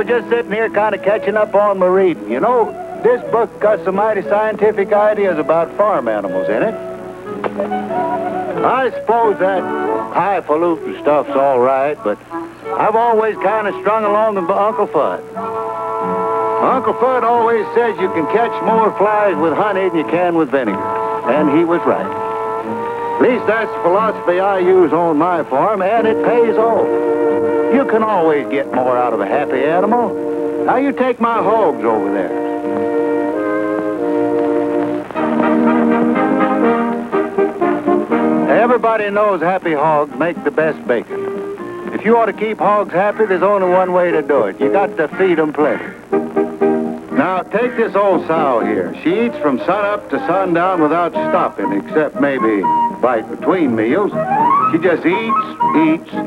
Just sitting here kind of catching up on my reading. You know, this book got some mighty scientific ideas about farm animals in it. I suppose that highfalutin stuff's all right, but I've always kind of strung along with Uncle Fudd. Uncle Fudd always says you can catch more flies with honey than you can with vinegar, and he was right. At least that's the philosophy I use on my farm, and it pays off. You can always get more out of a happy animal. Now you take my hogs over there. Everybody knows happy hogs make the best bacon. If you want to keep hogs happy, there's only one way to do it. You got to feed them plenty. Now, take this old sow here. She eats from sunup to sundown without stopping, except maybe bite between meals. She just eats.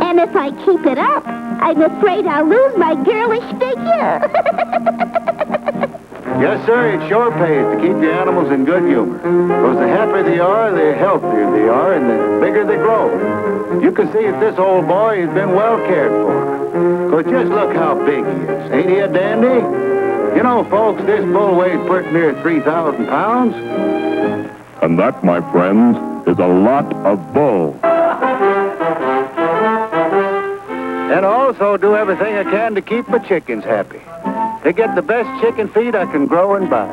And if I keep it up, I'm afraid I'll lose my girlish figure. Yes, sir, it sure pays to keep the animals in good humor. Because the happier they are, the healthier they are, and the bigger they grow. You can see that this old boy has been well cared for. Because just look how big he is. Ain't he a dandy? You know, folks, this bull weighs pretty near 3,000 pounds. And that, my friends, is a lot of bull. And also do everything I can to keep my chickens happy. They get the best chicken feed I can grow and buy.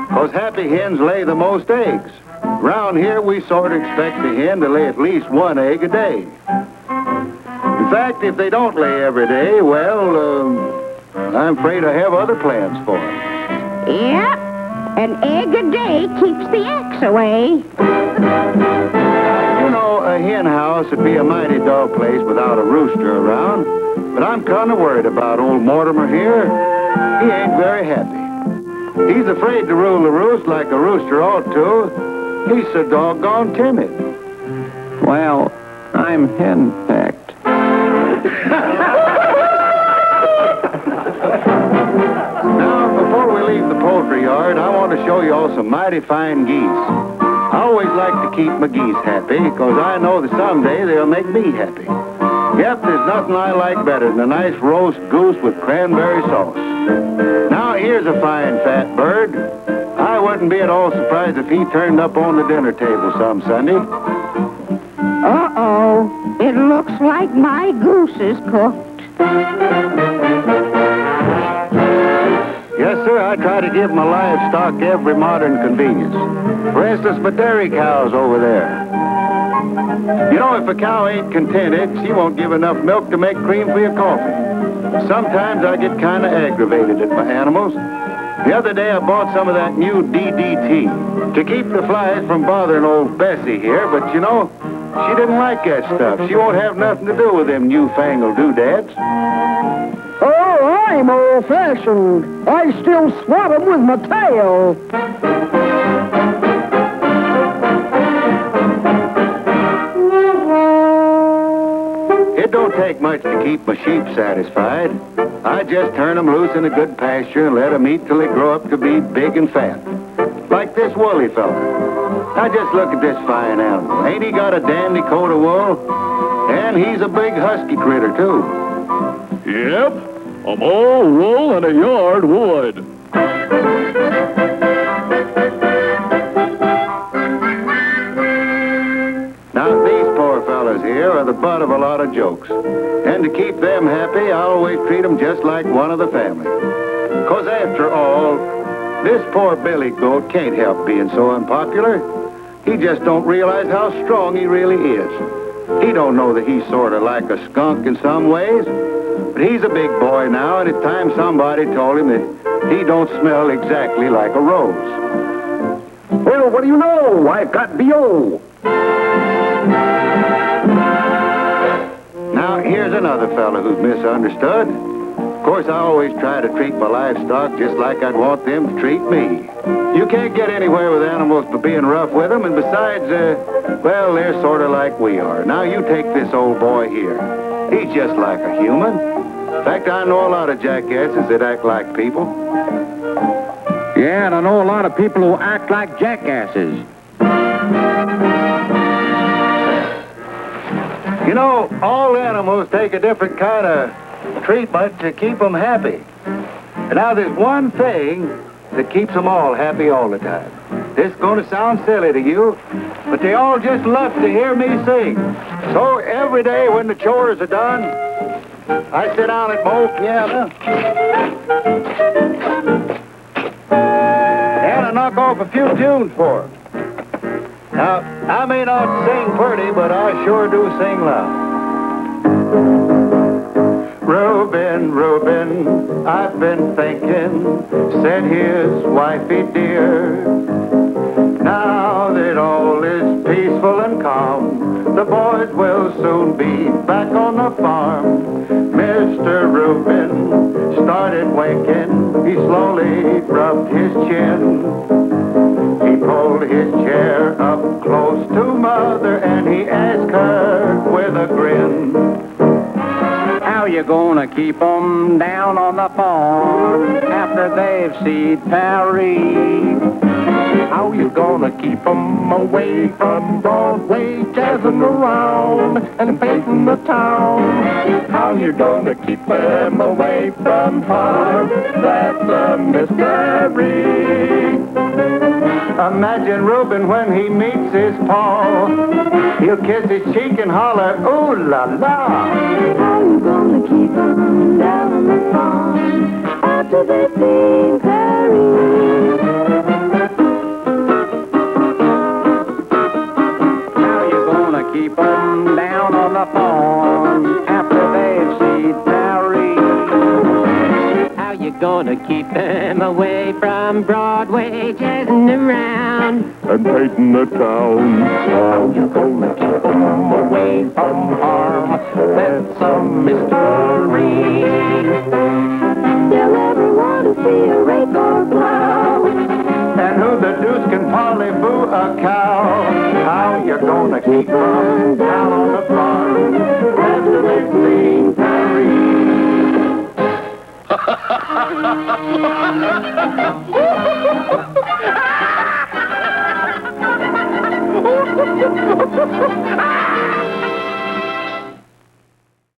Because happy hens lay the most eggs. Around here, we sort of expect the hen to lay at least one egg a day. In fact, if they don't lay every day, well, I'm afraid I have other plans for them. Yep. An egg a day keeps the X away. You know, a hen house would be a mighty dull place without a rooster around. But I'm kind of worried about old Mortimer here. He ain't very happy. He's afraid to rule the roost like a rooster ought to. He's so doggone timid. Well, I'm henpecked. Now, before we leave the poultry yard, I want to show you all some mighty fine geese. I always like to keep my geese happy, because I know that someday they'll make me happy. Yep, there's nothing I like better than a nice roast goose with cranberry sauce. Now, here's a fine fat bird. I wouldn't be at all surprised if he turned up on the dinner table some Sunday. Uh-oh. It looks like my goose is cooked. Yes, sir, I try to give my livestock every modern convenience. For instance, my dairy cows over there. You know, if a cow ain't contented, she won't give enough milk to make cream for your coffee. Sometimes I get kind of aggravated at my animals. The other day I bought some of that new DDT to keep the flies from bothering old Bessie here, but you know, she didn't like that stuff. She won't have nothing to do with them newfangled doodads. Oh, I'm old-fashioned. I still swat 'em with my tail. It don't take much to keep my sheep satisfied. I just turn 'em loose in a good pasture and let 'em eat till they grow up to be big and fat. Like this woolly fella. Now just look at this fine animal. Ain't he got a dandy coat of wool? And he's a big husky critter, too. Yep, I'm all wool and a yard wood. Now, these poor fellas here are the butt of a lot of jokes. And to keep them happy, I always treat them just like one of the family. 'Cause after all, this poor billy goat can't help being so unpopular. He just don't realize how strong he really is. He don't know that he's sort of like a skunk in some ways. But he's a big boy now, and it's time somebody told him that he don't smell exactly like a rose. Well, what do you know? I've got B.O. Now, here's another fella who's misunderstood. Of course, I always try to treat my livestock just like I'd want them to treat me. You can't get anywhere with animals by being rough with them, and besides, well, they're sort of like we are. Now, you take this old boy here. He's just like a human. In fact, I know a lot of jackasses that act like people. Yeah, and I know a lot of people who act like jackasses. You know, all animals take a different kind of treatment to keep them happy. And now there's one thing that keeps them all happy all the time. This is going to sound silly to you, but they all just love to hear me sing. So every day when the chores are done, I sit down at my old piano and I knock off a few tunes for them. Now, I may not sing pretty, but I sure do sing loud. Reuben, Reuben, I've been thinking, said his wifey dear. Now that all is peaceful and calm, the boys will soon be back on the farm. Mr. Reuben started winking, he slowly rubbed his chin. He pulled his chair up close to Mother and he asked her with a grin, How you gonna keep 'em down on the farm after they've seen Paris? How you gonna keep 'em away from Broadway, jazzing around and painting the town? How you gonna keep 'em away from harm? That's a mystery. Imagine Reuben when he meets his Paul. He'll kiss his cheek and holler, ooh la la. How you gonna keep 'em down on the farm after they've seen Paris? How you gonna keep 'em down on the farm after they've seen Paris? How you gonna keep them away from Broadway, jazzing around And painting the town. How you gonna keep 'em away from harm? That's a mystery. They'll never want to see a rake or plow. And who the deuce can parley-boo a cow? How you gonna keep 'em down on the farm after they've seen Paris?